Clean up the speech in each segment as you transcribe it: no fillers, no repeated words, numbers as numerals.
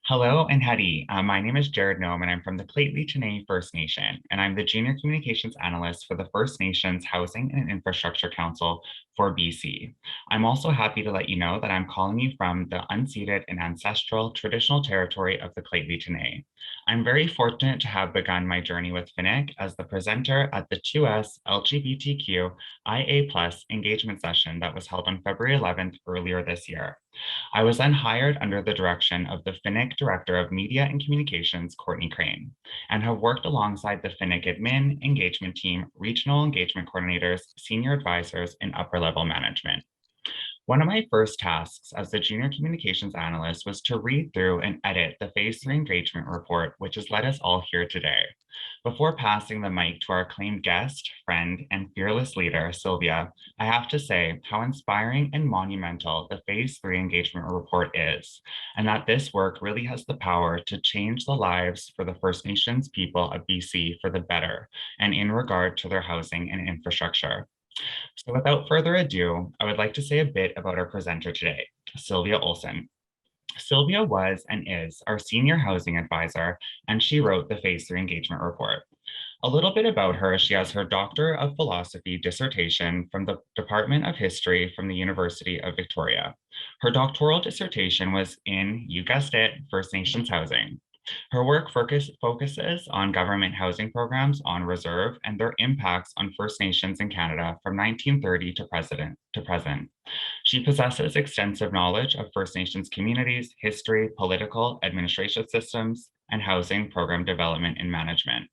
Hello and howdy. My name is Jared Noam and I'm from the Clayton First Nation, and I'm the Junior Communications Analyst for the First Nations Housing and Infrastructure Council for BC. I'm also happy to let you know that I'm calling you from the unceded and ancestral traditional territory of the Clayton. I'm very fortunate to have begun my journey with Finnic as the presenter at the 2S LGBTQIA+ engagement session that was held on February 11th earlier this year. I was then hired under the direction of the Finnic Director of Media and Communications, Courtney Crane, and have worked alongside the Finnic admin, engagement team, regional engagement coordinators, senior advisors, and upper level management. One of my first tasks as the junior communications analyst was to read through and edit the Phase 3 engagement report, which has led us all here today. Before passing the mic to our acclaimed guest, friend, and fearless leader, Sylvia, I have to say how inspiring and monumental the Phase 3 engagement report is, and that this work really has the power to change the lives for the First Nations people of BC for the better, and in regard to their housing and infrastructure. So without further ado, I would like to say a bit about our presenter today, Sylvia Olsen. Sylvia was and is our senior housing advisor, and she wrote the Phase 3 engagement report. A little bit about her, she has her Doctor of Philosophy dissertation from the Department of History from the University of Victoria. Her doctoral dissertation was in, you guessed it, First Nations housing. Her work focuses on government housing programs on reserve and their impacts on First Nations in Canada from 1930 to present. She possesses extensive knowledge of First Nations communities, history, political, administration systems, and housing program development and management.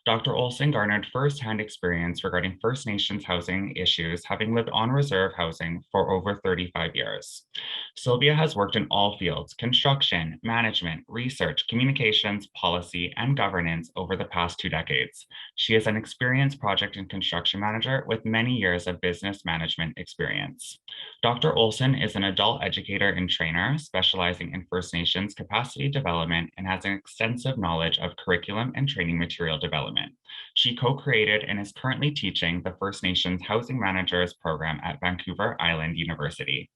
Dr. Olsen garnered firsthand experience regarding First Nations housing issues, having lived on reserve housing for over 35 years. Sylvia has worked in all fields: construction, management, research, communications, policy, and governance over the past 2 decades. She is an experienced project and construction manager with many years of business management experience. Dr. Olsen is an adult educator and trainer specializing in First Nations capacity development and has an extensive knowledge of curriculum and training material development. She co-created and is currently teaching the First Nations Housing Managers program at Vancouver Island University.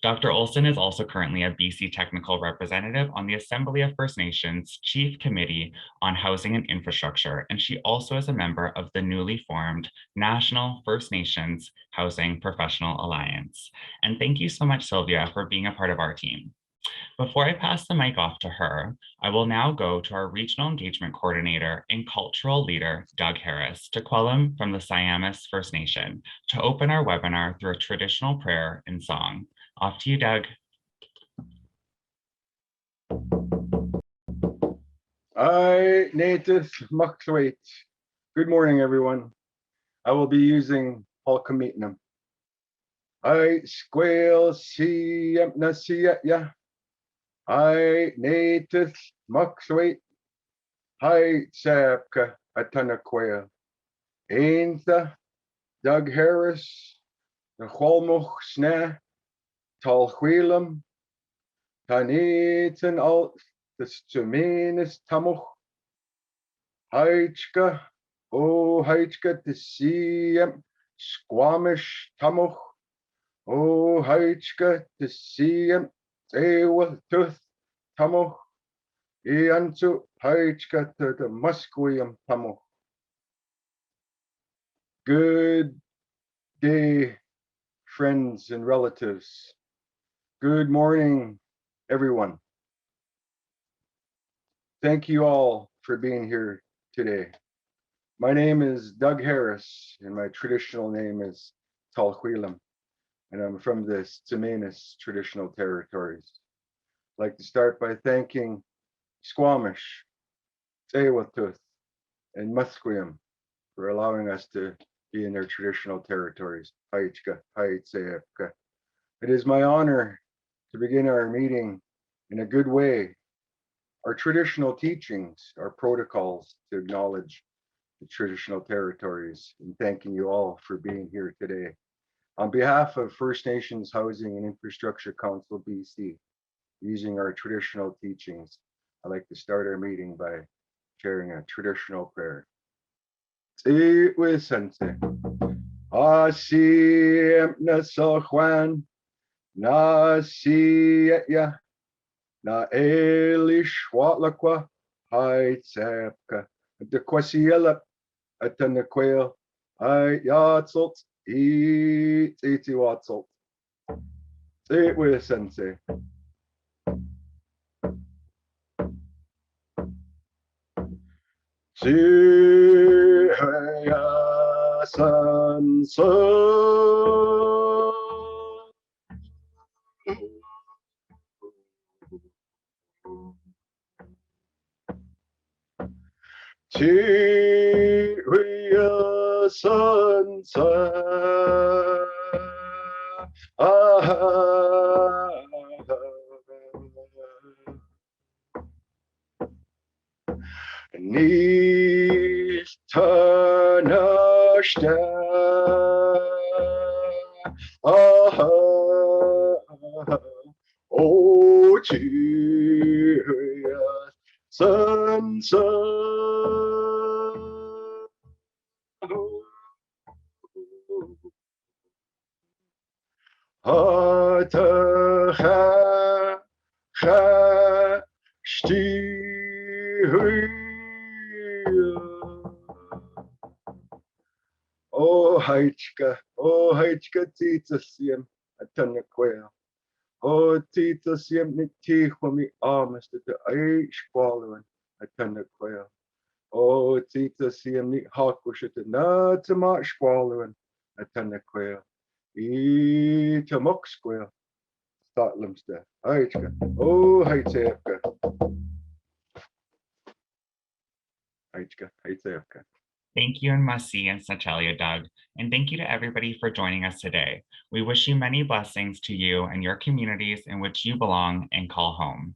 Dr. Olsen is also currently a BC technical representative on the Assembly of First Nations Chief Committee on Housing and Infrastructure, and she also is a member of the newly formed National First Nations Housing Professional Alliance. And thank you so much, Sylvia, for being a part of our team. Before I pass the mic off to her, I will now go to our Regional Engagement Coordinator and Cultural Leader, Doug Harris, to Quelim from the Siamis First Nation, to open our webinar through a traditional prayer and song. Off to you, Doug. I native Mucklewait. Good morning, everyone. I will be using Polkamitnam. I squeal see na see ya. I native Mucklewait. Hi sapka atanaquea. Ainsa Doug Harris. The Holmoch sna. Tal Wheelam. Taneten al the Stumenis Tamoch. Heichka. Oh, Heichka the Siem Squamish Tamoch. Oh, Heichka the Siem Ewa Tuth Tamoch. Iantu Heichka to the Musquium Tamoch. Good day, friends and relatives. Good morning, everyone. Thank you all for being here today. My name is Doug Harris, and my traditional name is Talhuilam, and I'm from the Tsimenis traditional territories. I'd like to start by thanking Squamish, Tsewatuth, and Musqueam for allowing us to be in their traditional territories. It is my honor to begin our meeting in a good way. Our traditional teachings, our protocols to acknowledge the traditional territories, and thanking you all for being here today. On behalf of First Nations Housing and Infrastructure Council BC, using our traditional teachings, I'd like to start our meeting by sharing a traditional prayer. Asim na so Juan, na si ya na elish watlaqua hai tsepka. De kwasiela atanaquil I yatsalt eat iti watsalt. It with sensei. Si ya san Syria sunset. Nicht Tanashta. Oh, Syria sunset. Hata oh heichka tita siem atanaquel. Oh tita siem ni tichwami armest at the aish qualuan atanaquel. Oh tita siem ni hakush at the natamak qualuan atanaquel. E tamok square. Statlamster. Heichka. Oh heitzefka. Heitzefka. Thank you, Masi and Sachalia Doug, and thank you to everybody for joining us today. We wish you many blessings to you and your communities in which you belong and call home.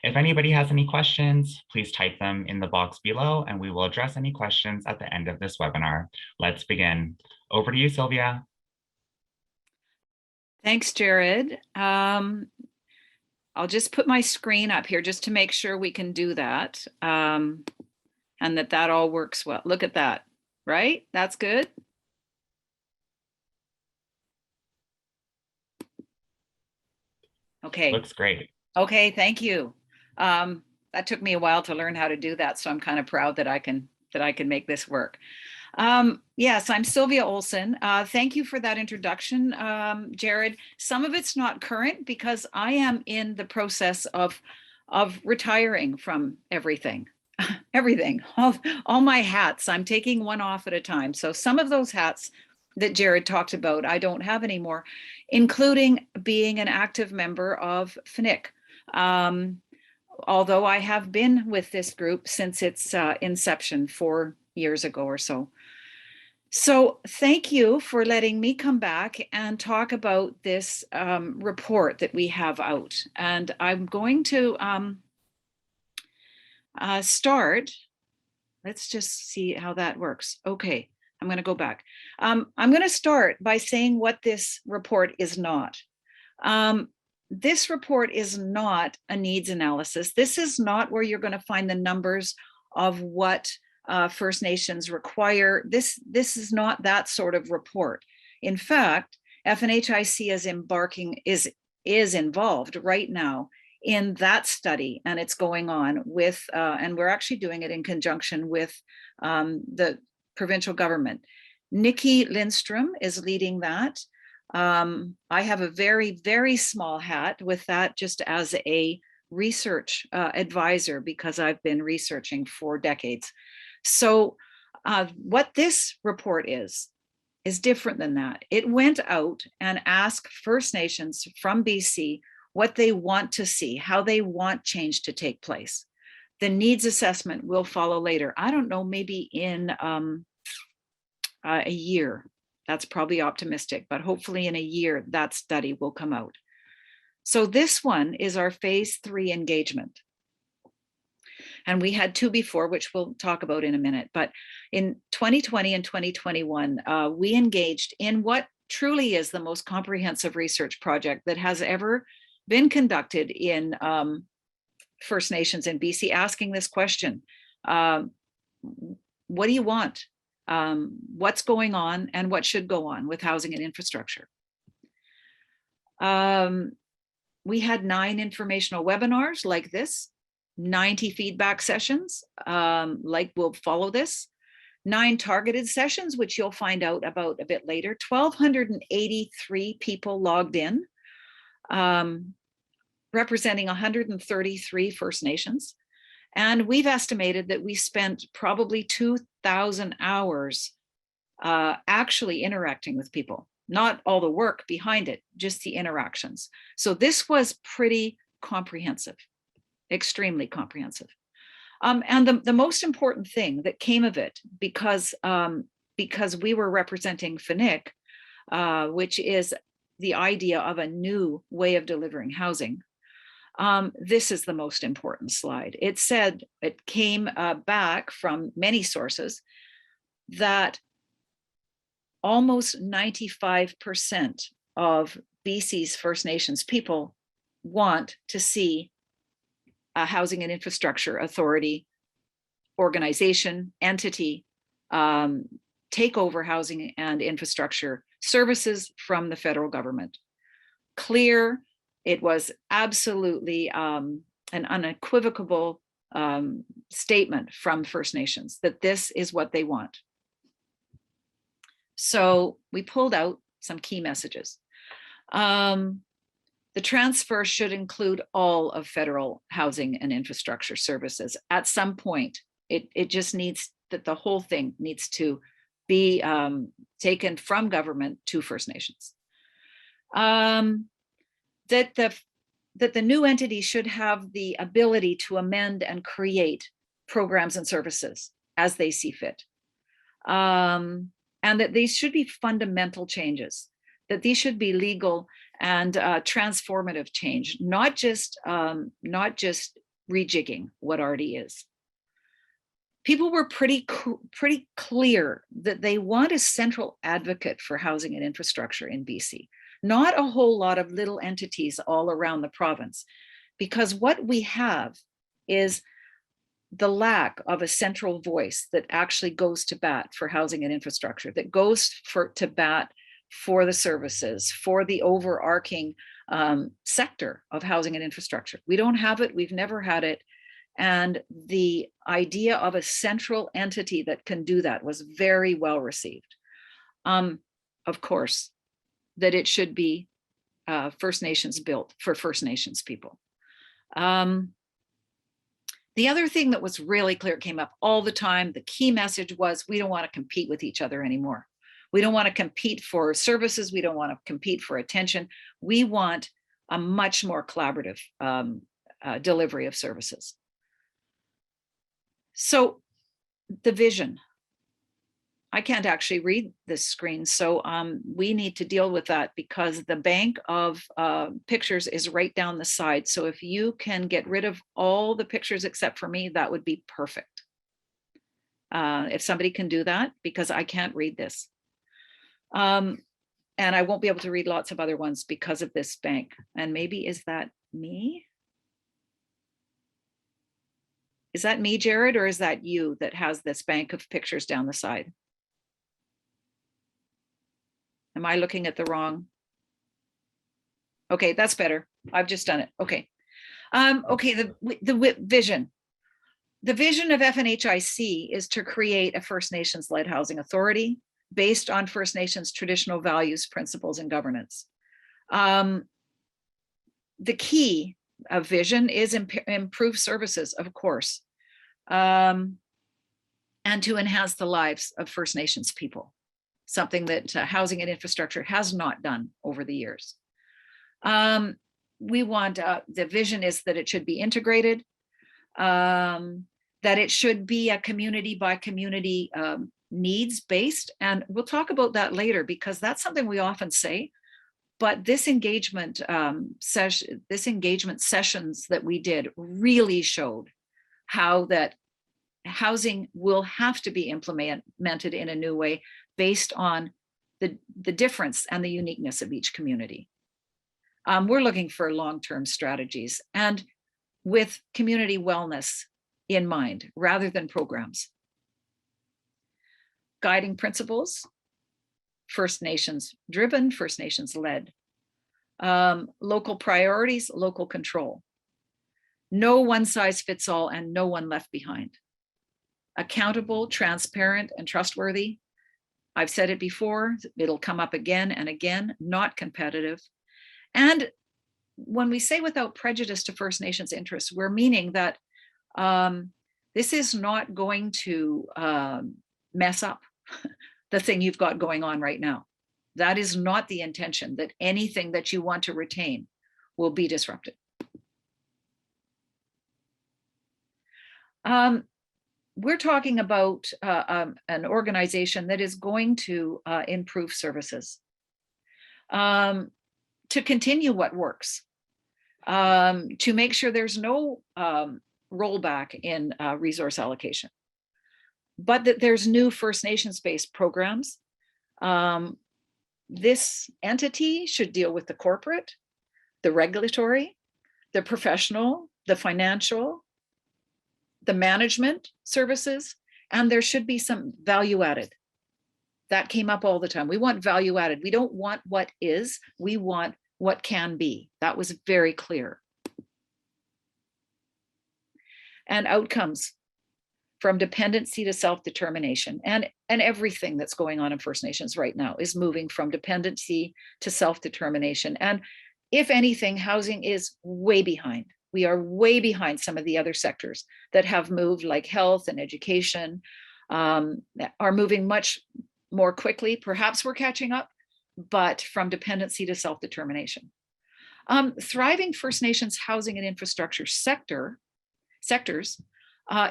If anybody has any questions, please type them in the box below and we will address any questions at the end of this webinar. Let's begin. Over to you, Sylvia. Thanks, Jared. I'll just put my screen up here just to make sure we can do that. And that all works well. Look at that, right? That's good. Okay. Looks great. Okay, thank you. That took me a while to learn how to do that, so I'm kind of proud that I can make this work. Yes, I'm Sylvia Olsen. Thank you for that introduction, Jared. Some of it's not current because I am in the process of retiring from everything. Everything, all my hats. I'm taking one off at a time. So some of those hats that Jared talked about, I don't have anymore, including being an active member of FNIC. Although I have been with this group since its inception 4 years ago or so. So thank you for letting me come back and talk about this report that we have out. And I'm going to start. Let's just see how that works. Okay, I'm going to go back. I'm going to start by saying what this report is not. This report is not a needs analysis. This is not where you're going to find the numbers of what First Nations require. This is not that sort of report. In fact, FNHIC is involved right now in that study, and it's going on with, and we're actually doing it in conjunction with the provincial government. Nikki Lindstrom is leading that. I have a very, very small hat with that just as a research advisor because I've been researching for decades. So what this report is different than that. It went out and asked First Nations from BC what they want to see, how they want change to take place. The needs assessment will follow later. I don't know, maybe in a year. That's probably optimistic, but hopefully in a year that study will come out. So this one is our phase 3 engagement. And we had 2 before, which we'll talk about in a minute. But in 2020 and 2021, we engaged in what truly is the most comprehensive research project that has ever been conducted in First Nations in BC, asking this question. What do you want? What's going on and what should go on with housing and infrastructure? We had 9 informational webinars like this, 90 feedback sessions, like we'll follow this, 9 targeted sessions, which you'll find out about a bit later, 1,283 people logged in, representing 133 First Nations. And we've estimated that we spent probably 2,000 hours actually interacting with people, not all the work behind it, just the interactions. So this was pretty comprehensive, extremely comprehensive. And the most important thing that came of it, because we were representing FNIC, which is the idea of a new way of delivering housing. This is the most important slide. It said, it came back from many sources that almost 95% of BC's First Nations people want to see a housing and infrastructure authority, organization, entity, take over housing and infrastructure services from the federal government. Clear, it was absolutely an unequivocal statement from First Nations that this is what they want. So we pulled out some key messages. The transfer should include all of federal housing and infrastructure services. At some point, it just needs that the whole thing needs to be taken from government to First Nations. That the new entity should have the ability to amend and create programs and services as they see fit. And that these should be fundamental changes, that these should be legal and transformative change, not just rejigging what already is. People were pretty clear that they want a central advocate for housing and infrastructure in BC, not a whole lot of little entities all around the province, because what we have is the lack of a central voice that actually goes to bat for housing and infrastructure, that goes to bat for the services, for the overarching sector of housing and infrastructure. We don't have it, we've never had it. And the idea of a central entity that can do that was very well received. Of course, that it should be First Nations built for First Nations people. The other thing that was really clear, came up all the time, the key message was, we don't want to compete with each other anymore. We don't want to compete for services. We don't want to compete for attention. We want a much more collaborative delivery of services. So the vision, I can't actually read this screen, so we need to deal with that because the bank of pictures is right down the side. So if you can get rid of all the pictures except for me, that would be perfect. If somebody can do that, because I can't read this. And I won't be able to read lots of other ones because of this bank. And maybe, is that me? Is that me, Jared, or is that you that has this bank of pictures down the side? Am I looking at the wrong? Okay, that's better. I've just done it. Okay. Okay, the vision. The vision of FNHIC is to create a First Nations-led housing authority based on First Nations traditional values, principles, and governance. The key of vision is improve services, of course, and to enhance the lives of First Nations people, something that housing and infrastructure has not done over the years. We want, the vision is that it should be integrated, that it should be a community by community needs based. And we'll talk about that later because that's something we often say, but this engagement sessions that we did really showed how that housing will have to be implemented in a new way based on the difference and the uniqueness of each community. We're looking for long-term strategies and with community wellness in mind rather than programs. Guiding principles, First Nations driven, First Nations led. Local priorities, local control. No one size fits all and no one left behind. Accountable, transparent, and trustworthy. I've said it before, it'll come up again and again, not competitive. And when we say without prejudice to First Nations interests, we're meaning that this is not going to mess up the thing you've got going on right now. That is not the intention, that anything that you want to retain will be disrupted. We're talking about an organization that is going to improve services, to continue what works, to make sure there's no rollback in resource allocation, but that there's new First Nations-based programs. This entity should deal with the corporate, the regulatory, the professional, the financial, the management services, and there should be some value added. That came up all the time. We want value added. We don't want what is, we want what can be. That was very clear. And outcomes from dependency to self-determination, and everything that's going on in First Nations right now is moving from dependency to self-determination. And if anything, housing is way behind. We are way behind some of the other sectors that have moved, like health and education, are moving much more quickly. Perhaps we're catching up, but from dependency to self-determination. Thriving First Nations housing and infrastructure sectors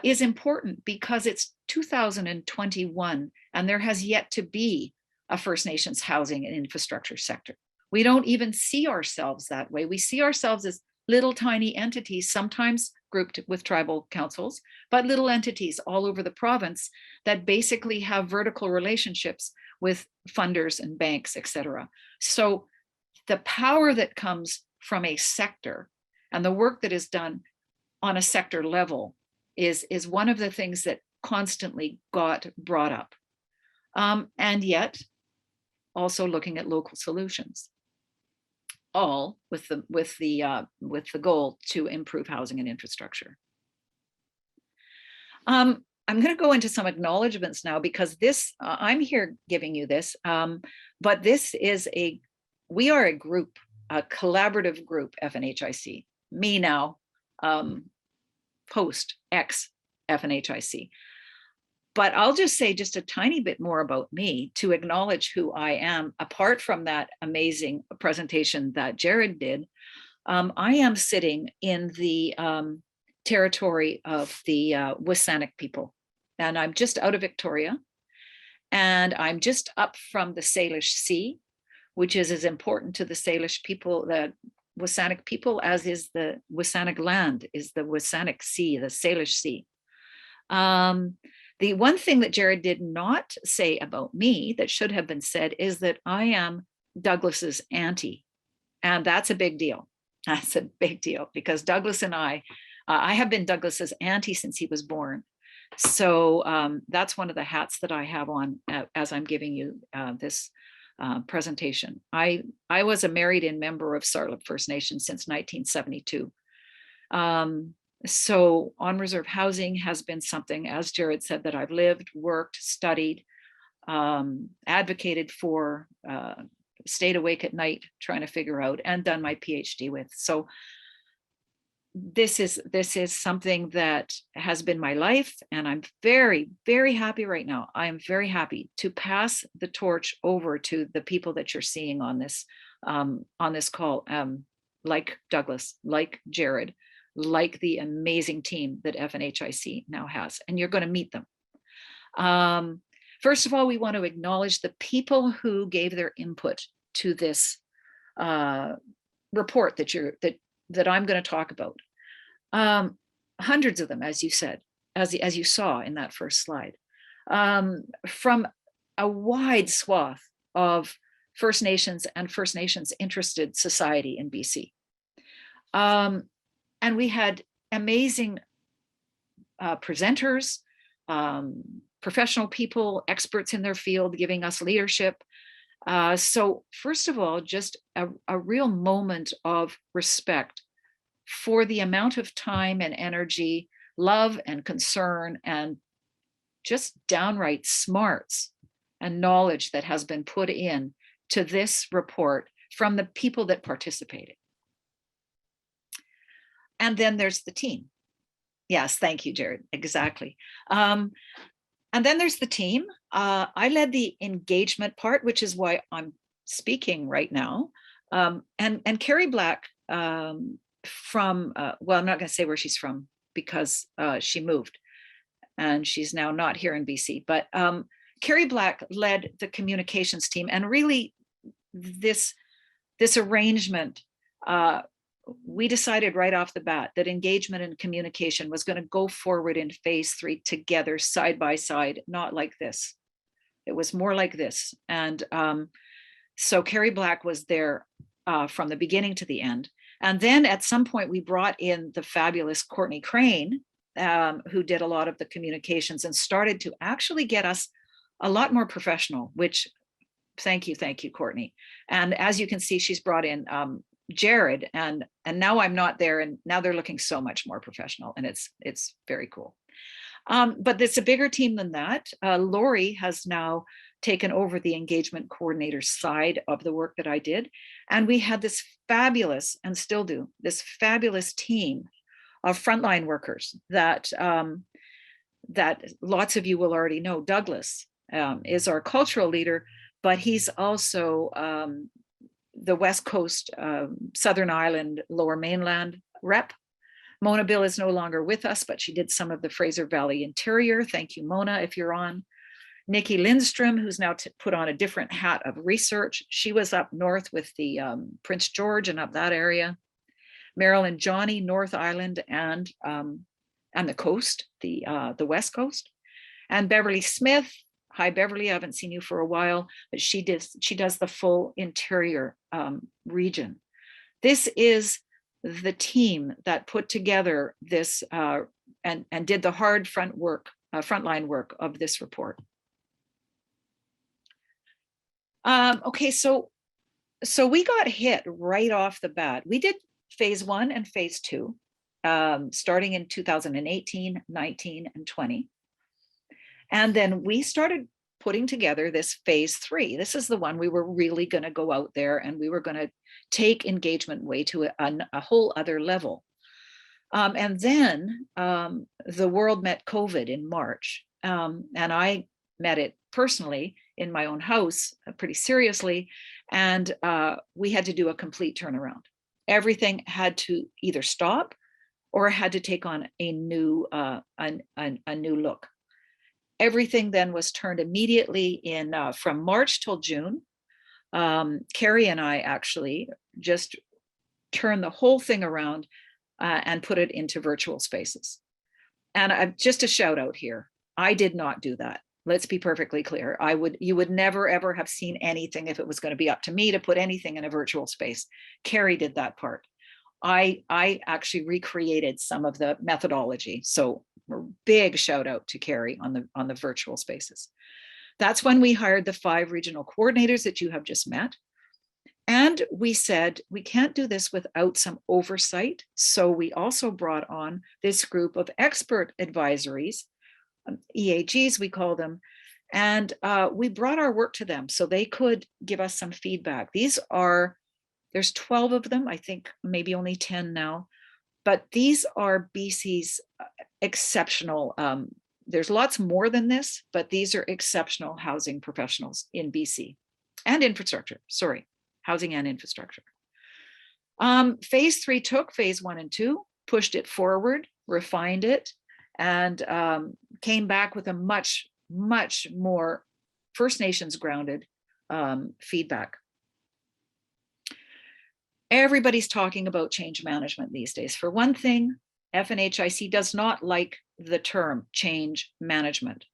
is important because it's 2021 and there has yet to be a First Nations housing and infrastructure sector. We don't even see ourselves that way. We see ourselves as little tiny entities, sometimes grouped with tribal councils, but little entities all over the province that basically have vertical relationships with funders and banks, etc. So the power that comes from a sector and the work that is done on a sector level is one of the things that constantly got brought up. And yet also looking at local solutions, all with the goal to improve housing and infrastructure. I'm going to go into some acknowledgements now because this, I'm here giving you this, but this is we are a group, a collaborative group, FNHIC, me now, post ex FNHIC. But I'll just say just a tiny bit more about me to acknowledge who I am, apart from that amazing presentation that Jared did. I am sitting in the territory of the WSÁNEĆ people, and I'm just out of Victoria, and I'm just up from the Salish Sea, which is as important to the Salish people, the WSÁNEĆ people, as is the WSÁNEĆ land, is the WSÁNEĆ Sea, the Salish Sea. The one thing that Jared did not say about me that should have been said is that I am Douglas's auntie. And that's a big deal. That's a big deal because Douglas and I have been Douglas's auntie since he was born. So that's one of the hats that I have on as I'm giving you this presentation. I was a married-in member of Sartlip First Nation since 1972. So on-reserve housing has been something, as Jared said, that I've lived, worked, studied, advocated for, stayed awake at night trying to figure out, and done my PhD with. So this is something that has been my life, and I'm very, very happy right now. I am very happy to pass the torch over to the people that you're seeing on this call, like Douglas, like Jared, like the amazing team that FNHIC now has, and you're going to meet them. First of all, we want to acknowledge the people who gave their input to this report that I'm going to talk about. Hundreds of them, as you said, as you saw in that first slide, from a wide swath of First Nations and First Nations interested society in BC. And we had amazing presenters, professional people, experts in their field giving us leadership. So first of all, just a real moment of respect for the amount of time and energy, love and concern, and just downright smarts and knowledge that has been put in to this report from the people that participated. And then there's the team. Yes, thank you, Jared. Exactly. And then there's the team. I led the engagement part, which is why I'm speaking right now. And Carrie Black from, well, I'm not going to say where she's from because she moved and she's now not here in BC. But Carrie Black led the communications team, and really this arrangement, we decided right off the bat that engagement and communication was going to go forward in phase 3 together, side by side, not like this. It was more like this. And so Carrie Black was there from the beginning to the end. And then at some point we brought in the fabulous Courtney Crane, who did a lot of the communications and started to actually get us a lot more professional, which thank you, Courtney. And as you can see, she's brought in Jared, and now I'm not there, and now they're looking so much more professional, and it's very cool. But it's a bigger team than that. Lori has now taken over the engagement coordinator side of the work that I did, and we had this fabulous, and still do, this fabulous team of frontline workers that that lots of you will already know. Douglas is our cultural leader, but he's also the West Coast, Southern Island, Lower Mainland rep. Mona Bill is no longer with us, but she did some of the Fraser Valley Interior. Thank you, Mona, if you're on. Nikki Lindstrom, who's now put on a different hat of research. She was up north with the Prince George and up that area. Marilyn Johnny, North Island and the coast, the West Coast. And Beverly Smith. Hi, Beverly, I haven't seen you for a while, but she does the full interior region. This is the team that put together this and did the hard frontline work of this report. Okay, so we got hit right off the bat. We did phase 1 and phase 2, starting in 2018, 19, and 20. And then we started putting together this phase 3. This is the one we were really going to go out there and we were going to take engagement way to a whole other level. And then the world met COVID in March. And I met it personally in my own house pretty seriously. And we had to do a complete turnaround. Everything had to either stop or had to take on a new look. Everything then was turned immediately in from March till June. Carrie and I actually just turned the whole thing around and put it into virtual spaces. And just a shout out here, I did not do that. Let's be perfectly clear. You would never ever have seen anything if it was going to be up to me to put anything in a virtual space. Carrie did that part. I actually recreated some of the methodology. So a big shout out to Carrie on the virtual spaces. That's when we hired the 5 regional coordinators that you have just met. And we said, we can't do this without some oversight. So we also brought on this group of expert advisories, EAGs we call them, and we brought our work to them so they could give us some feedback. There's 12 of them, I think maybe only 10 now, but these are BC's exceptional, there's lots more than this, but these are exceptional housing professionals in BC and infrastructure, housing and infrastructure. Phase 3 took phase 1 and 2, pushed it forward, refined it, and came back with a much, much more First Nations grounded feedback. Everybody's talking about change management these days. For one thing, FNHIC does not like the term change management.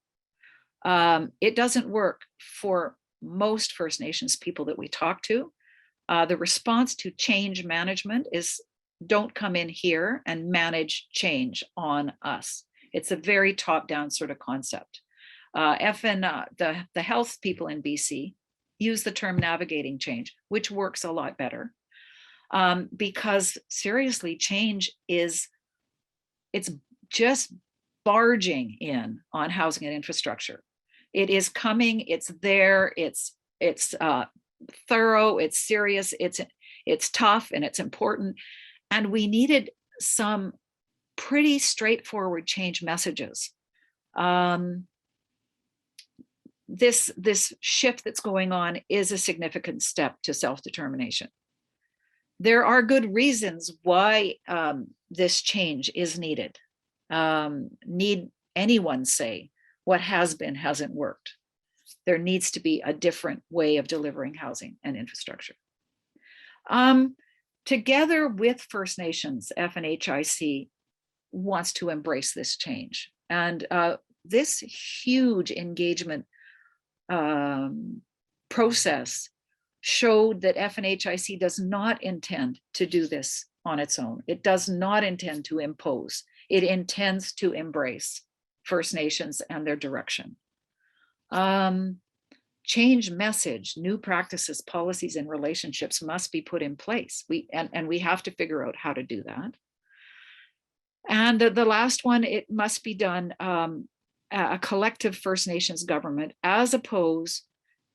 It doesn't work for most First Nations people that we talk to. The response to change management is don't come in here and manage change on us. It's a very top-down sort of concept. The health people in BC, use the term navigating change, which works a lot better. Because seriously, change it's just barging in on housing and infrastructure. It is coming, it's there, it's thorough, it's serious, it's tough, and it's important. And we needed some pretty straightforward change messages. This shift that's going on is a significant step to self-determination. There are good reasons why this change is needed. Need anyone say what has been hasn't worked? There needs to be a different way of delivering housing and infrastructure. Together with First Nations, FNHIC wants to embrace this change. And this huge engagement process showed that FNHIC does not intend to do this on its own. It does not intend to impose. It intends to embrace First Nations and their direction. Change message, new practices, policies, and relationships must be put in place. We have to figure out how to do that. And the last one, it must be done a collective First Nations government as opposed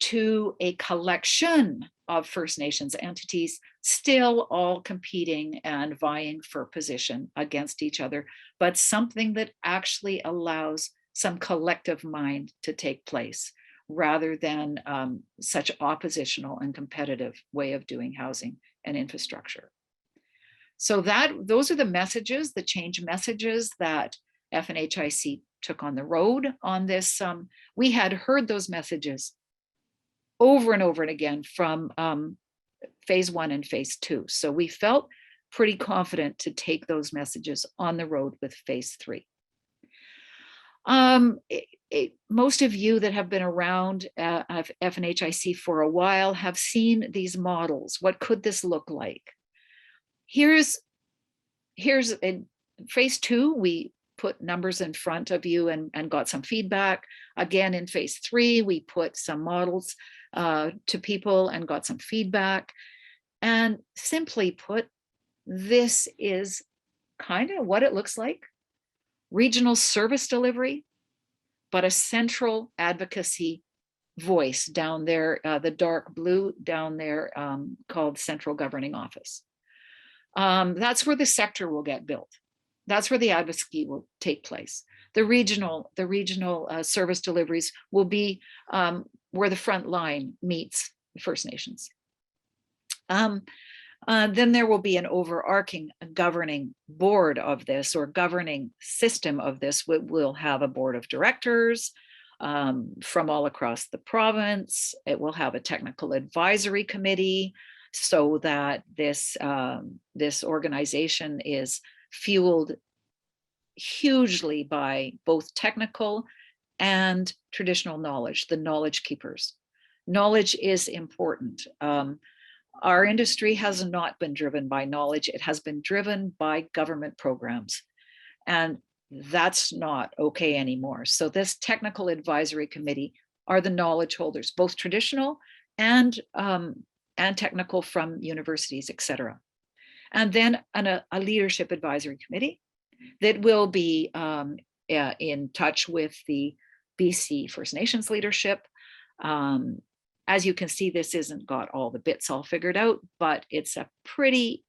to a collection of First Nations entities still all competing and vying for position against each other, but something that actually allows some collective mind to take place rather than such oppositional and competitive way of doing housing and infrastructure. So those are the messages, the change messages that FNHIC took on the road on this. We had heard those messages over and over and again from phase 1 and phase 2. So we felt pretty confident to take those messages on the road with phase 3. Most of you that have been around FNHIC for a while have seen these models. What could this look like? Here's in phase 2, we put numbers in front of you and got some feedback. Again, in phase 3, we put some models to people and got some feedback. And simply put, this is kind of what it looks like. Regional service delivery, but a central advocacy voice down there, the dark blue down there called Central Governing Office. That's where the sector will get built. That's where the advocacy will take place. The regional service deliveries will be where the front line meets First Nations. Then there will be an overarching governing board of this, or governing system of this. We'll have a board of directors from all across the province. It will have a technical advisory committee so that this organization is fueled hugely by both technical and traditional knowledge, the knowledge keepers. Knowledge is important. Our industry has not been driven by knowledge. It has been driven by government programs. And that's not okay anymore. So this technical advisory committee are the knowledge holders, both traditional and technical from universities, et cetera. And then a leadership advisory committee that will be in touch with the BC First Nations leadership. As you can see, this isn't got all the bits all figured out, but it's a pretty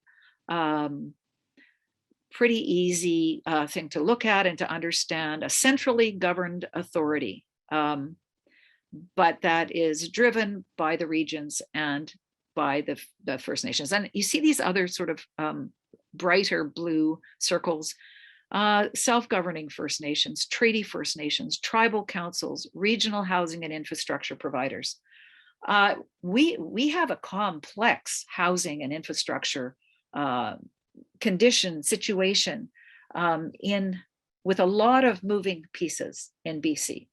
easy thing to look at and to understand. A centrally governed authority, but that is driven by the regions and by the First Nations. And you see these other sort of brighter blue circles. Self-governing First Nations, treaty First Nations, tribal councils, regional housing and infrastructure providers. We have a complex housing and infrastructure situation with a lot of moving pieces in BC.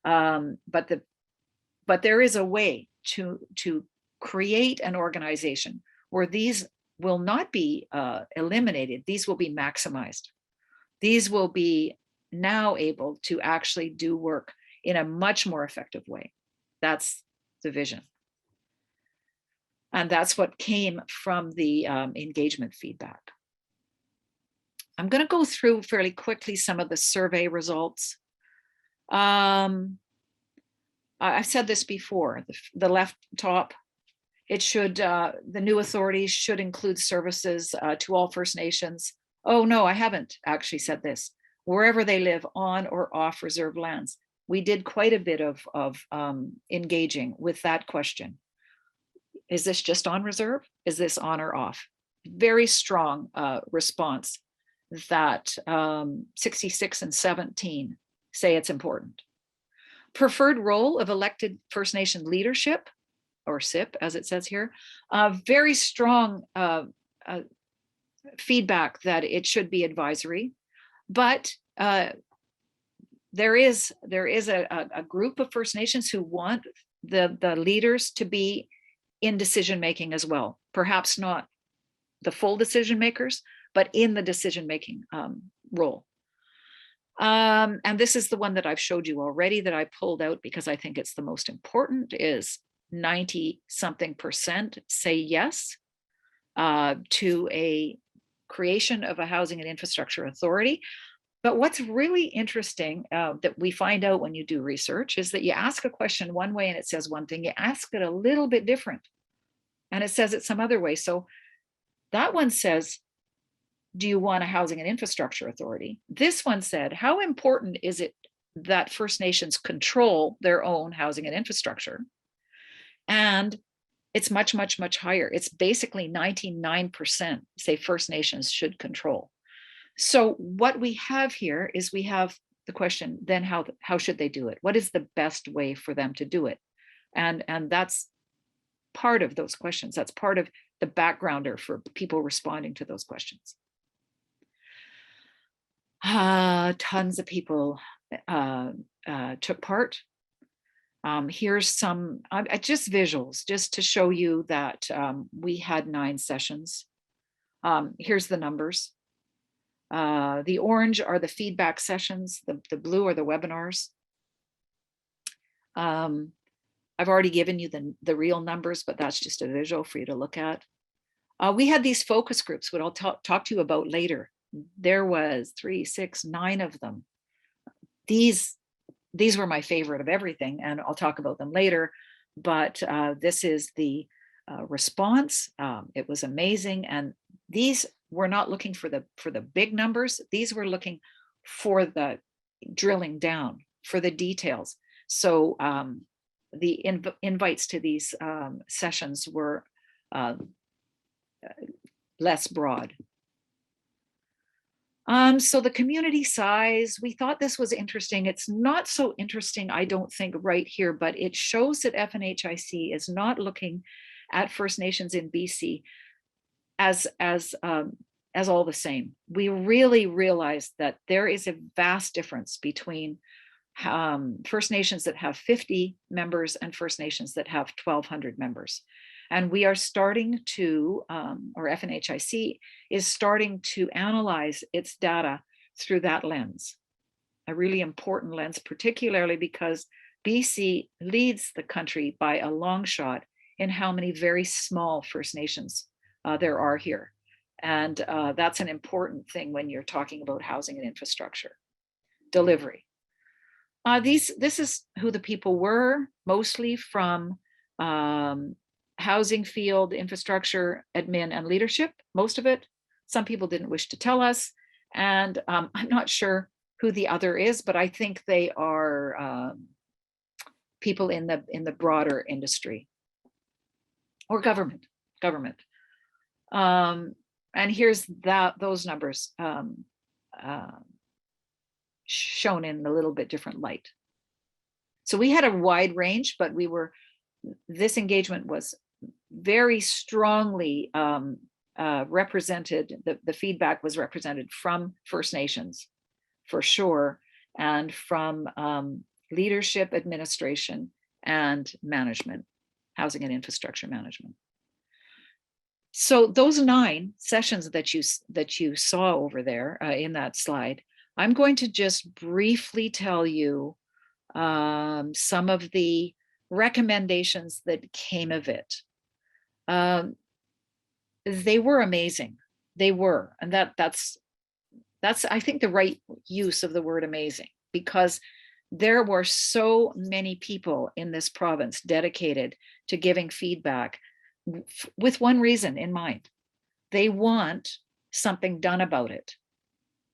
But there is a way to create an organization where these will not be eliminated. These will be maximized. These will be now able to actually do work in a much more effective way. That's the vision. And that's what came from the engagement feedback. I'm going to go through fairly quickly some of the survey results. I've said this before, the left top, it should, the new authorities should include services to all First Nations. Oh no, I haven't actually said this. Wherever they live on or off reserve lands. We did quite a bit of engaging with that question. Is this just on reserve? Is this on or off? Very strong response that 66 and 17 say it's important. Preferred role of elected First Nation leadership, or SIP as it says here, very strong feedback that it should be advisory, but there is a group of First Nations who want the leaders to be in decision making as well. Perhaps not the full decision makers, but in the decision making role. And this is the one that I've showed you already that I pulled out because I think it's the most important, is 90-something% say yes to a creation of a housing and infrastructure authority. But what's really interesting that we find out when you do research is that you ask a question one way and it says one thing, you ask it a little bit different and it says it some other way. So that one says, do you want a housing and infrastructure authority? This one said, how important is it that First Nations control their own housing and infrastructure? And it's much, much, much higher. It's basically 99% say First Nations should control. So what we have here is we have the question, then how should they do it? What is the best way for them to do it? And that's part of those questions. That's part of the backgrounder for people responding to those questions. Tons of people took part. Here's some just visuals, just to show you that we had 9 sessions. Here's the numbers. The orange are the feedback sessions, the blue are the webinars. I've already given you the real numbers, but that's just a visual for you to look at. We had these focus groups, what I'll talk to you about later. There was 3, 6, 9 of them. These were my favorite of everything, and I'll talk about them later. But this is the response. It was amazing, and these were not looking for the big numbers. These were looking for the drilling down, for the details. So the invites to these sessions were less broad. So the community size, we thought this was interesting. It's not so interesting, I don't think, right here, but it shows that FNHIC is not looking at First Nations in BC as all the same. We really realized that there is a vast difference between First Nations that have 50 members and First Nations that have 1,200 members. And we are starting to, or FNHIC is starting to analyze its data through that lens, a really important lens, particularly because BC leads the country by a long shot in how many very small First Nations there are here. And that's an important thing when you're talking about housing and infrastructure delivery. This is who the people were, mostly from housing field, infrastructure, admin, and leadership, most of it. Some people didn't wish to tell us. And I'm not sure who the other is, but I think they are people in the broader industry or government. And here's those numbers shown in a little bit different light. So we had a wide range, but this engagement was very strongly represented. The feedback was represented from First Nations, for sure, and from leadership, administration, and management, housing and infrastructure management. So those 9 sessions that you saw over there in that slide, I'm going to just briefly tell you some of the recommendations that came of it. Um, they were amazing. They were, and that's I think the right use of the word amazing, because there were so many people in this province dedicated to giving feedback with one reason in mind. They want something done about it.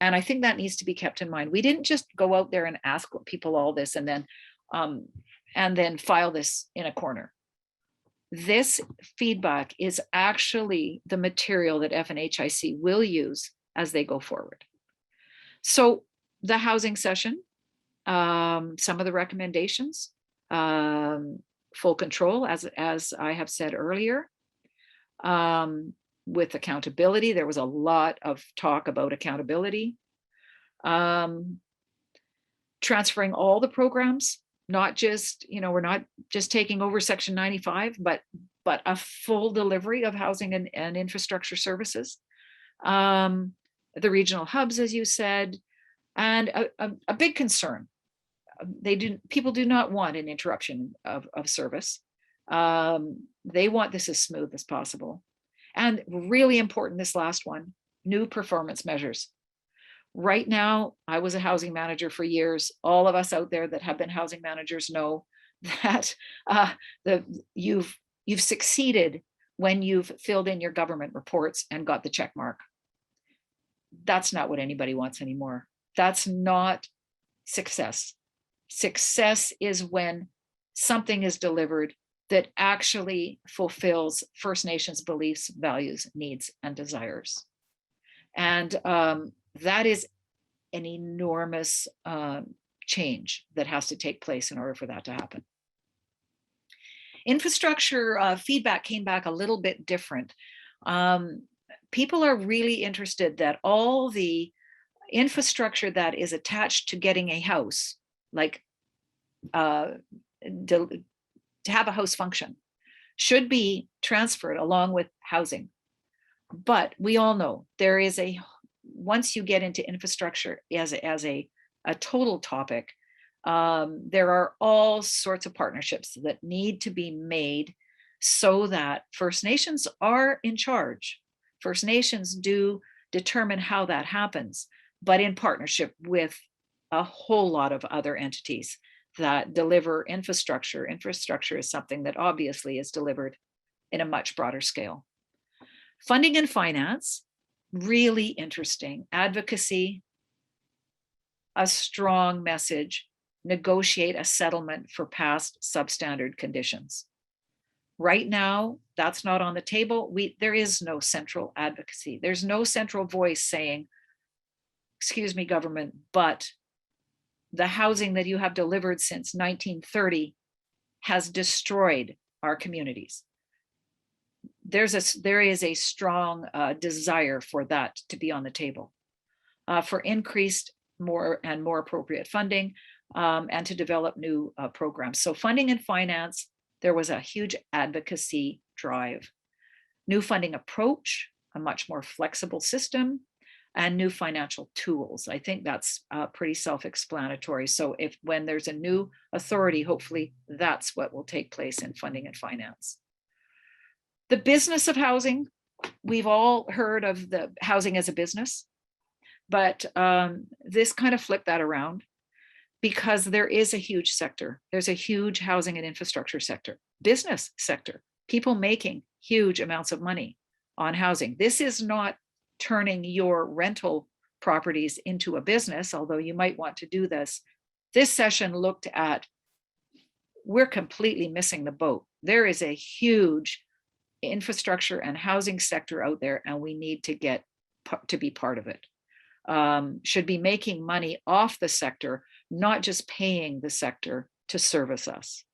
And I think that needs to be kept in mind. We didn't just go out there and ask people all this and then file this in a corner. This feedback is actually the material that FNHIC will use as they go forward. So the housing session, some of the recommendations, full control, as I have said earlier, with accountability. There was a lot of talk about accountability. Transferring all the programs, not just, we're not just taking over Section 95, but a full delivery of housing and infrastructure services. The regional hubs, as you said, and a big concern. People do not want an interruption of service. They want this as smooth as possible. And really important, this last one, new performance measures. Right now, I was a housing manager for years. All of us out there that have been housing managers know that you've succeeded when you've filled in your government reports and got the check mark. That's not what anybody wants anymore. That's not success. Success is when something is delivered that actually fulfills First Nations beliefs, values, needs, and desires. And that is an enormous change that has to take place in order for that to happen. Infrastructure feedback came back a little bit different. People are really interested that all the infrastructure that is attached to getting a house, like to have a house function, should be transferred along with housing. But we all know there is once you get into infrastructure as a total topic, there are all sorts of partnerships that need to be made so that First Nations are in charge. First Nations do determine how that happens, but in partnership with a whole lot of other entities that deliver infrastructure. Infrastructure is something that obviously is delivered in a much broader scale. Funding and finance, really interesting. Advocacy, a strong message, negotiate a settlement for past substandard conditions. Right now, that's not on the table. There is no central advocacy. There's no central voice saying, excuse me, government, but the housing that you have delivered since 1930 has destroyed our communities. There is a strong desire for that to be on the table, for increased more appropriate funding, and to develop new programs. So funding and finance, there was a huge advocacy drive. New funding approach, a much more flexible system, and new financial tools. I think that's pretty self-explanatory. So when there's a new authority, hopefully that's what will take place in funding and finance. The business of housing, we've all heard of the housing as a business, but this kind of flipped that around, because there is a huge sector. There's a huge housing and infrastructure sector, business sector, people making huge amounts of money on housing. This is not turning your rental properties into a business, although you might want to do this. This session looked at, we're completely missing the boat. There is a huge infrastructure and housing sector out there, and we need to get to be part of it. Should be making money off the sector, not just paying the sector to service us.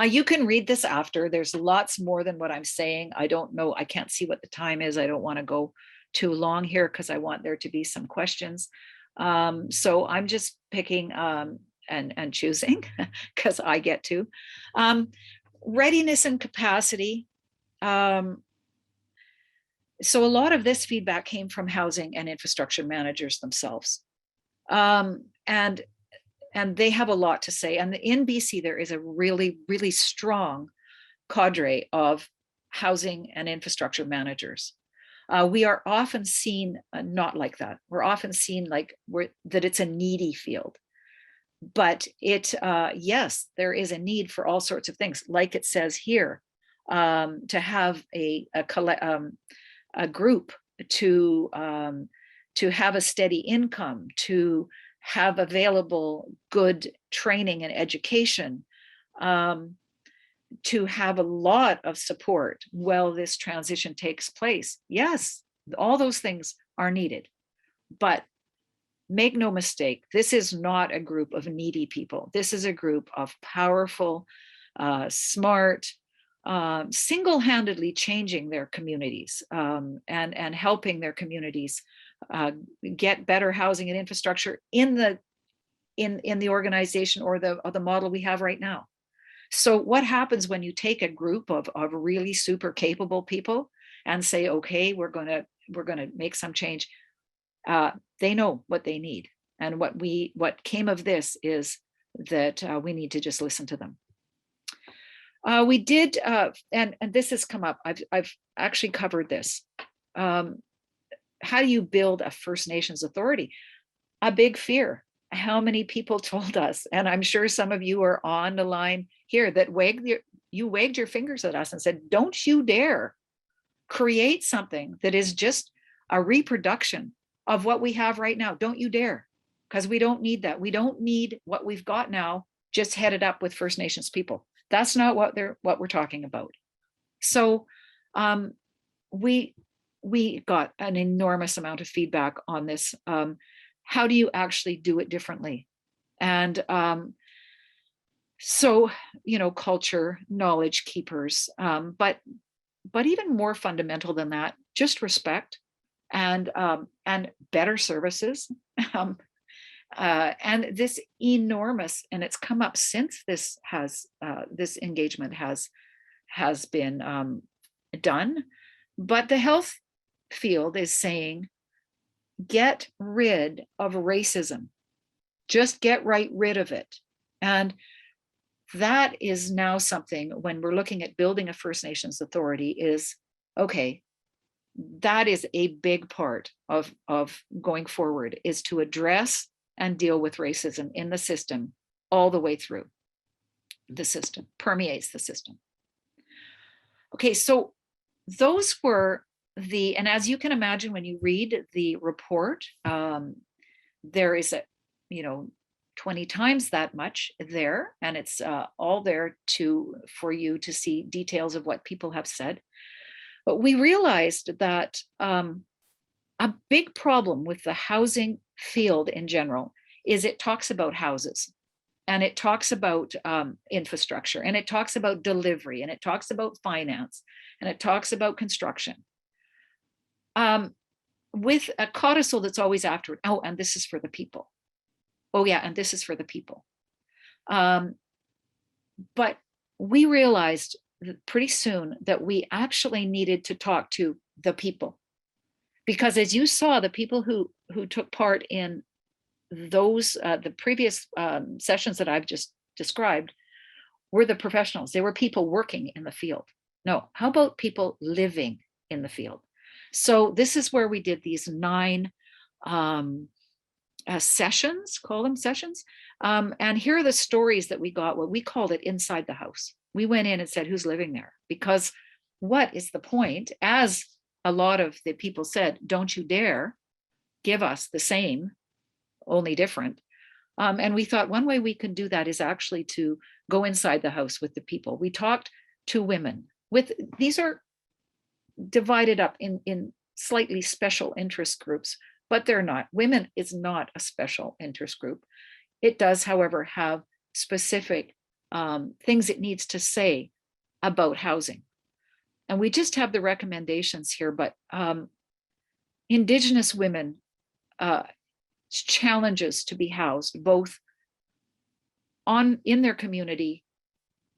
You can read this after. There's lots more than what I'm saying. I don't know. I can't see what the time is. I don't want to go too long here because I want there to be some questions. So I'm just picking and choosing because I get to. Readiness and capacity. So a lot of this feedback came from housing and infrastructure managers themselves. And they have a lot to say. And in BC, there is a really, really strong cadre of housing and infrastructure managers. We are often seen not like that. We're often seen like that it's a needy field. But yes, there is a need for all sorts of things, like it says here, to have a group to have a steady income, to have available good training and education, to have a lot of support while this transition takes place. Yes, all those things are needed, but make no mistake, this is not a group of needy people. This is a group of powerful, smart, single-handedly changing their communities and helping their communities get better housing and infrastructure in the organization or the model we have right now. So what happens when you take a group of really super capable people and say, okay, we're gonna make some change? They know what they need, and what came of this is that we need to just listen to them. We did, and this has come up. I've actually covered this. How do you build a First Nations authority? A big fear. How many people told us, and I'm sure some of you are on the line here, that you wagged your fingers at us and said, "Don't you dare create something that is just a reproduction of what we have right now. Don't you dare, because we don't need that. We don't need what we've got now just headed up with First Nations people. That's not what we're talking about." So we got an enormous amount of feedback on this. How do you actually do it differently? And so, culture, knowledge keepers, but even more fundamental than that, just respect and better services. And this enormous, and it's come up since this engagement has been done, but the health field is saying, get rid of racism, just get rid of it. And that is now something, when we're looking at building a First Nations authority, is okay, that is a big part of going forward, is to address and deal with racism in the system all the way through the system, permeates the system. Okay, so those were and as you can imagine, when you read the report, there is 20 times that much there, and it's all there for you to see details of what people have said. But we realized that a big problem with the housing field in general is it talks about houses, and it talks about infrastructure, and it talks about delivery, and it talks about finance, and it talks about construction, with a codicil that's always after it. Oh, and this is for the people. Oh yeah, and this is for the people. But we realized pretty soon that we actually needed to talk to the people, because as you saw, the people who took part in those the previous sessions that I've just described were the professionals. They were people working in the field. No, how about people living in the field? So this is where we did these 9 sessions, call them sessions. And here are the stories that we got. What we called it inside the house. We went in and said, who's living there? Because what is the point? As a lot of the people said, don't you dare give us the same, only different. And we thought one way we could do that is actually to go inside the house with the people. We talked to women. These are divided up in slightly special interest groups, but they're not. Women is not a special interest group. It does, however, have specific things it needs to say about housing. And we just have the recommendations here, but Indigenous women, challenges to be housed both in their community,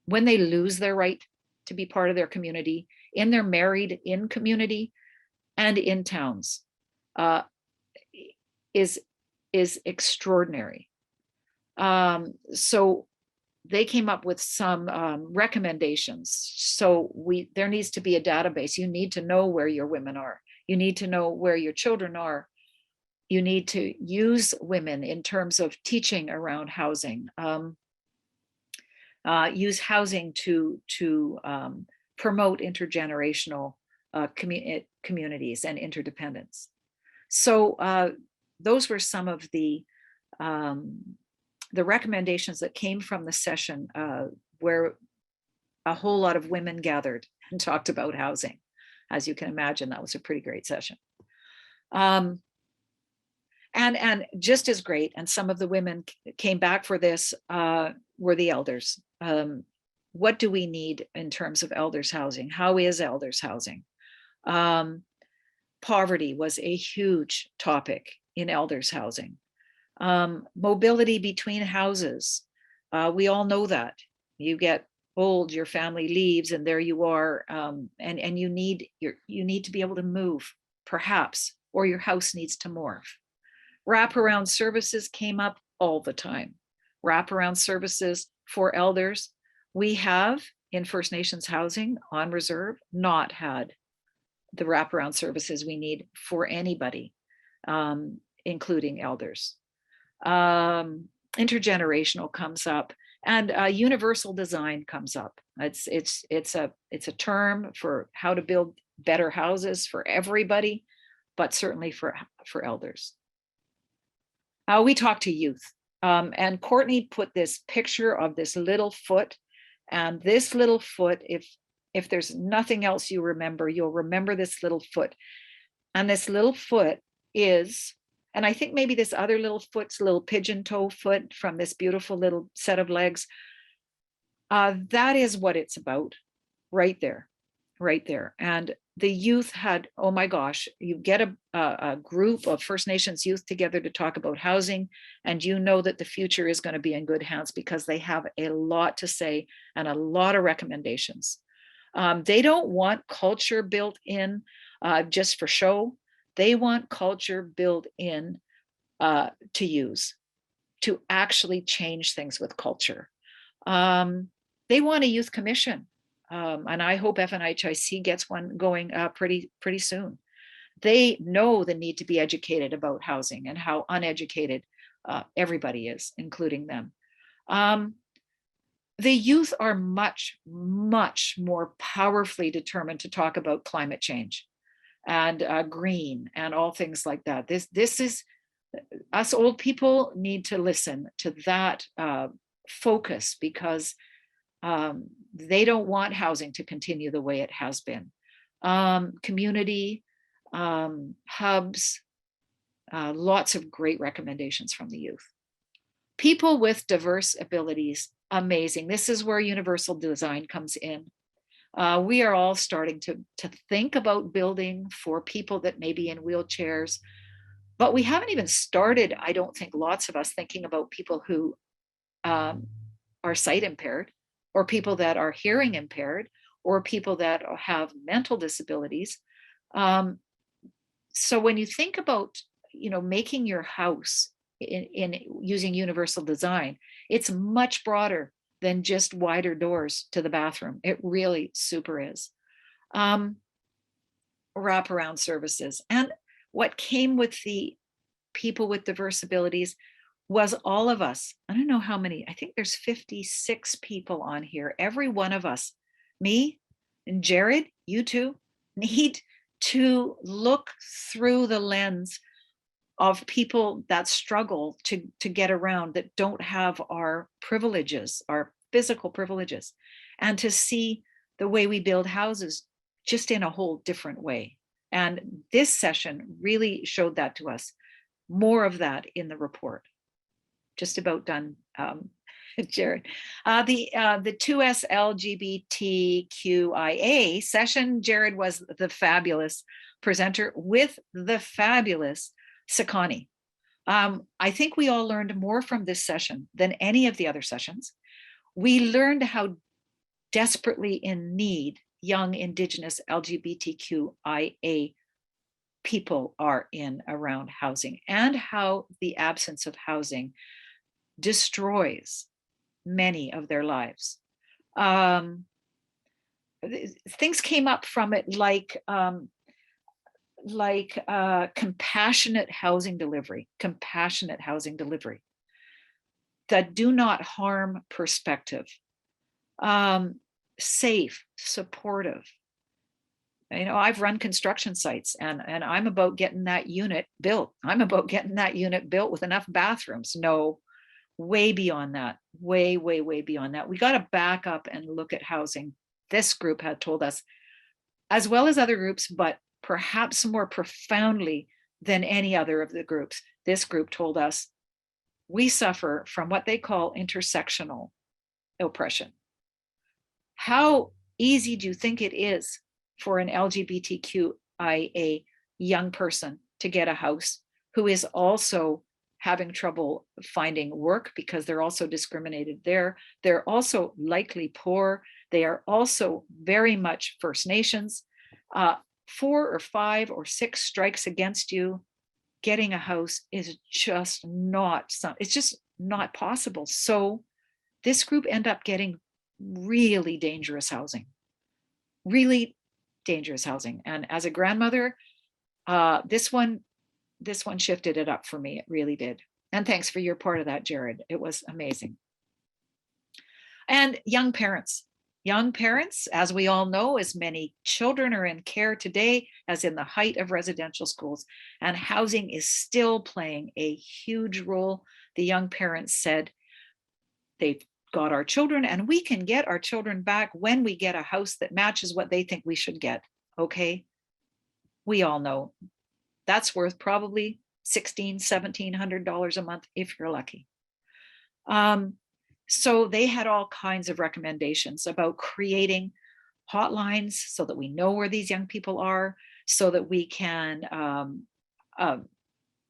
when they lose their right to be part of their community, in their married in community, and in towns, is extraordinary. So they came up with some recommendations. So there needs to be a database. You need to know where your women are. You need to know where your children are. You need to use women in terms of teaching around housing. Use housing to promote intergenerational communities and interdependence. So those were some of the recommendations that came from the session, where a whole lot of women gathered and talked about housing. As you can imagine, that was a pretty great session. And just as great, and some of the women came back for this, were the elders. What do we need in terms of elders housing? How is elders housing? Poverty was a huge topic in elders housing. Mobility between houses. We all know that. You get old, your family leaves, and there you are, and you need to be able to move, perhaps, or your house needs to morph. Wraparound services came up all the time. Wraparound services for elders. We have in First Nations housing on reserve not had the wraparound services we need for anybody, including elders. Intergenerational comes up, and universal design comes up. It's a term for how to build better houses for everybody, but certainly for elders. We talked to youth, and Courtney put this picture of this little foot, and this little foot, if there's nothing else you remember, you'll remember this little foot. And this little foot is, and I think maybe this other little foot's a little pigeon toe foot from this beautiful little set of legs. That is what it's about, right there. And the youth had, oh my gosh, you get a group of First Nations youth together to talk about housing, and you know that the future is going to be in good hands because they have a lot to say and a lot of recommendations. They don't want culture built in just for show. They want culture built in to use, to actually change things with culture. They want a youth commission. And I hope FNHIC gets one going pretty soon. They know the need to be educated about housing and how uneducated everybody is, including them. The youth are much, much more powerfully determined to talk about climate change and green and all things like that. This is, us old people need to listen to that focus, because they don't want housing to continue the way it has been. Community, hubs, lots of great recommendations from the youth. People with diverse abilities, amazing. This is where universal design comes in. We are all starting to think about building for people that may be in wheelchairs, but we haven't even started, I don't think, lots of us thinking about people who are sight impaired, or people that are hearing impaired, or people that have mental disabilities. So when you think about, making your house in using universal design, it's much broader than just wider doors to the bathroom. It really super is. Wraparound services. And what came with the people with diverse abilities was all of us. I don't know how many, I think there's 56 people on here. Every one of us, me and Jared, you two, need to look through the lens of people that struggle to get around, that don't have our privileges, our physical privileges, and to see the way we build houses just in a whole different way. And this session really showed that to us. More of that in the report. Just about done, Jared. The 2S LGBTQIA session, Jared was the fabulous presenter with the fabulous Sakani. I think we all learned more from this session than any of the other sessions. We learned how desperately in need young Indigenous LGBTQIA people are in around housing, and how the absence of housing destroys many of their lives. Things came up from it like compassionate housing delivery that do not harm perspective, safe, supportive. You know, I've run construction sites, and I'm about getting that unit built. I'm about getting that unit built with enough bathrooms. No, way beyond that, way beyond that. We got to back up and look at housing. This group had told us, as well as other groups, but perhaps more profoundly than any other of the groups, this group told us we suffer from what they call intersectional oppression. How easy do you think it is for an LGBTQIA young person to get a house who is also having trouble finding work because they're also discriminated there? They're also likely poor. They are also very much First Nations. 4 or 5 or 6 strikes against you, getting a house is just not, it's just not possible. So this group end up getting really dangerous housing, really dangerous housing. And as a grandmother, this one shifted it up for me. It really did. And thanks for your part of that, Jared. It was amazing. And young parents, as we all know, as many children are in care today as in the height of residential schools, and housing is still playing a huge role. The young parents said, they've got our children, and we can get our children back when we get a house that matches what they think we should get. Okay, we all know that's worth probably $1,600-1,700 a month if you're lucky. So they had all kinds of recommendations about creating hotlines so that we know where these young people are, so that we can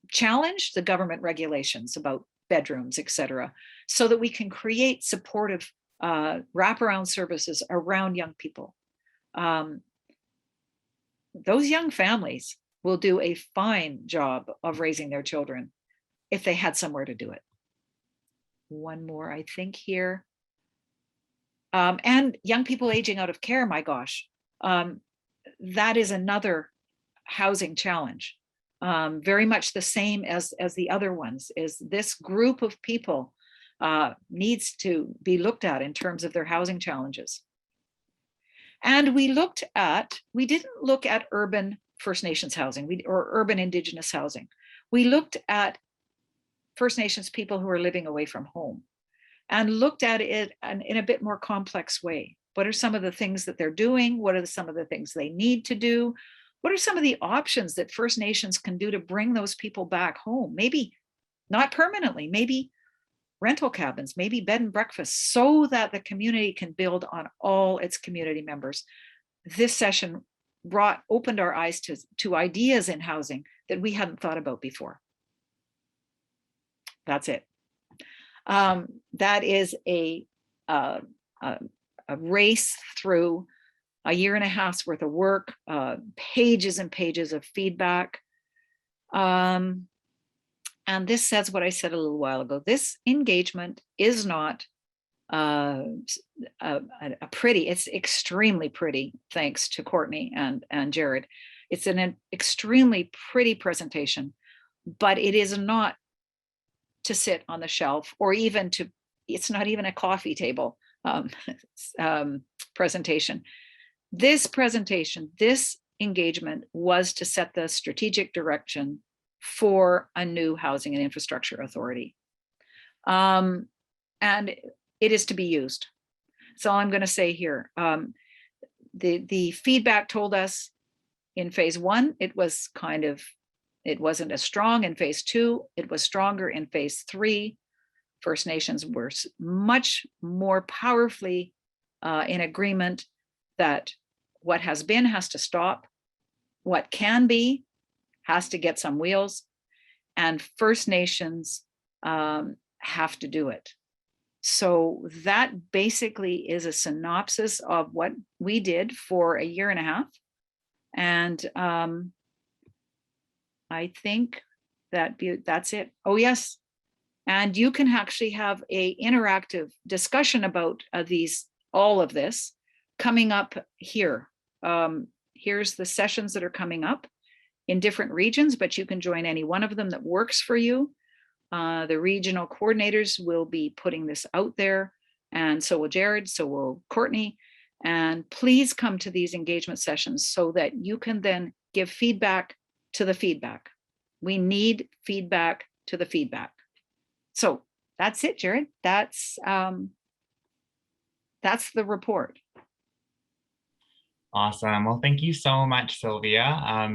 challenge the government regulations about bedrooms, etc., so that we can create supportive wraparound services around young people. Those young families will do a fine job of raising their children if they had somewhere to do it. One more, I think, here. And young people aging out of care, my gosh. That is another housing challenge. Very much the same as the other ones, is this group of people needs to be looked at in terms of their housing challenges. And we didn't look at urban First Nations housing or urban Indigenous housing. We looked at First Nations people who are living away from home and looked at it in a bit more complex way. What are some of the things that they're doing? What are some of the things they need to do? What are some of the options that First Nations can do to bring those people back home? Maybe not permanently, maybe rental cabins, maybe bed and breakfast, so that the community can build on all its community members. This session opened our eyes to ideas in housing that we hadn't thought about before. That's it. That is a race through a year and a half's worth of work, pages and pages of feedback. And this says what I said a little while ago. This engagement is not pretty, it's extremely pretty, thanks to Courtney and Jared. It's an extremely pretty presentation, but it is not to sit on the shelf, or even it's not even a coffee table presentation. This engagement was to set the strategic direction for a new housing and infrastructure authority. And it is to be used. That's all I'm going to say here. The feedback told us in phase 1, it wasn't as strong. In phase 2, it was stronger. In phase 3, First Nations were much more powerfully in agreement that what has been has to stop, what can be has to get some wheels, and First Nations have to do it. So that basically is a synopsis of what we did for a year and a half. And I think that's it. Oh, yes. And you can actually have a interactive discussion about all of this coming up here. Here's the sessions that are coming up in different regions, but you can join any one of them that works for you. The regional coordinators will be putting this out there, and so will Jared, so will Courtney. And please come to these engagement sessions so that you can then give feedback to the feedback. We need feedback to the feedback. So that's it, Jared. That's the report. Awesome. Well, thank you so much, Sylvia. I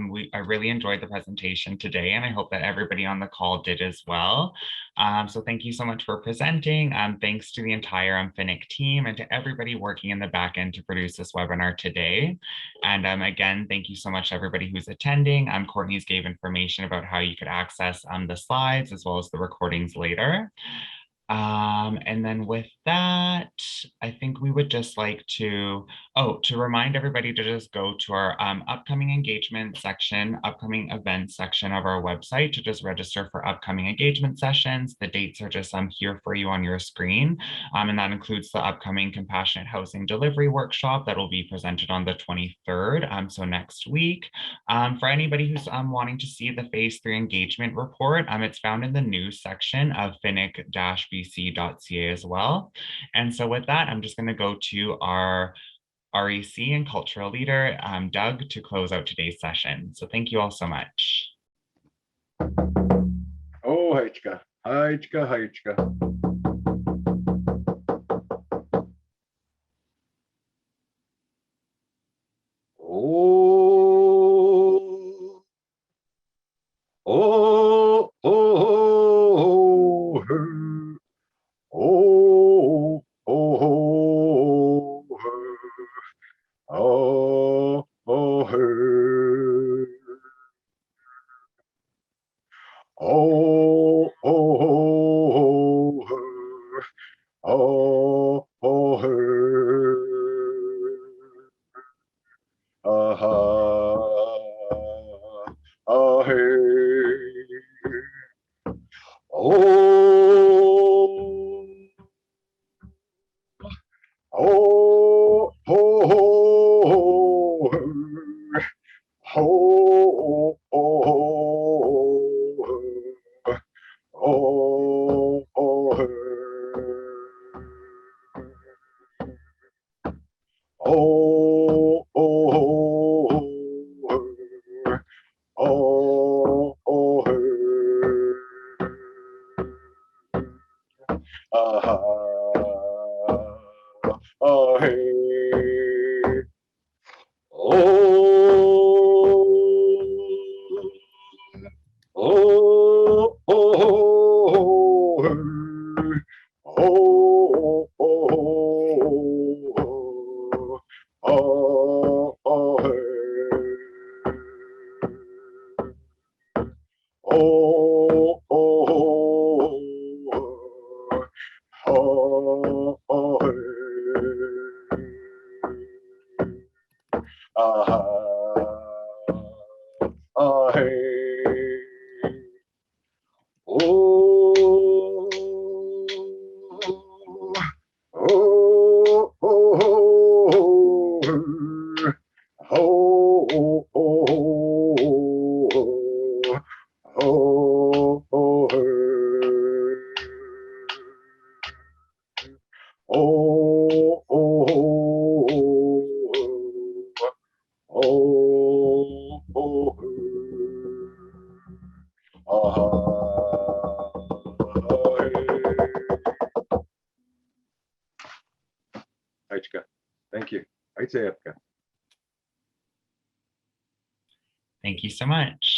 really enjoyed the presentation today, and I hope that everybody on the call did as well. So thank you so much for presenting. Thanks to the entire FINIC team and to everybody working in the back end to produce this webinar today. And again, thank you so much to everybody who's attending. Courtney's gave information about how you could access the slides as well as the recordings later. And then with that, I think we would just like to remind everybody to just go to our upcoming engagement section, upcoming events section of our website to just register for upcoming engagement sessions. The dates are just here for you on your screen. And that includes the upcoming Compassionate Housing Delivery Workshop that will be presented on the 23rd, so next week. For anybody who's wanting to see the Phase 3 engagement report, it's found in the news section of finic-bc.ca as well. And so with that, I'm just going to go to our REC and cultural leader, Doug, to close out today's session. So thank you all so much. Oh, Haichka, Haichka, Haichka. Oh, oh, oh, oh, oh, oh, oh, oh, oh, oh, oh, oh, oh, oh, oh, oh, oh, Thank you. Thank you so much.